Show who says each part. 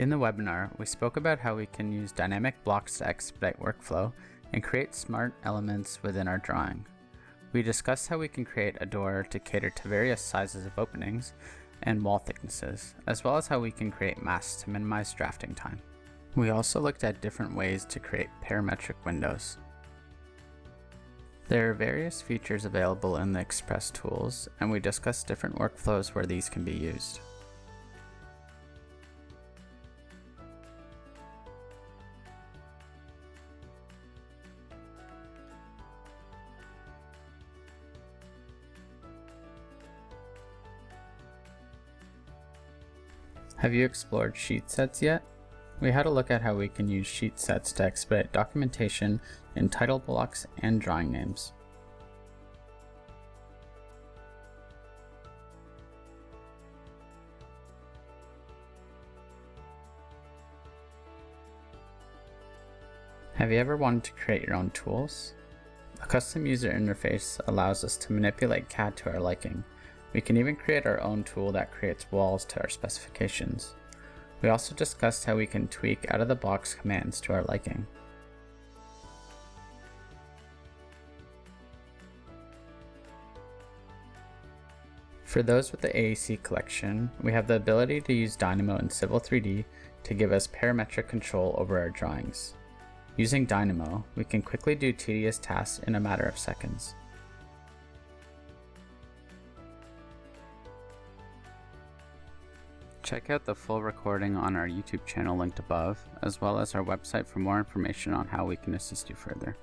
Speaker 1: In the webinar, we spoke about how we can use dynamic blocks to expedite workflow and create smart elements within our drawing. We discussed how we can create a door to cater to various sizes of openings and wall thicknesses, as well as how we can create masks to minimize drafting time. We also looked at different ways to create parametric windows. There are various features available in the Express tools, and we discussed different workflows where these can be used. Have you explored sheet sets yet? We had a look at how we can use sheet sets to expedite documentation in title blocks and drawing names. Have you ever wanted to create your own tools? A custom user interface allows us to manipulate CAD to our liking. We can even create our own tool that creates walls to our specifications. We also discussed how we can tweak out-of-the-box commands to our liking. For those with the AEC collection, we have the ability to use Dynamo in Civil 3D to give us parametric control over our drawings. Using Dynamo, we can quickly do tedious tasks in a matter of seconds. Check out the full recording on our YouTube channel linked above, as well as our website for more information on how we can assist you further.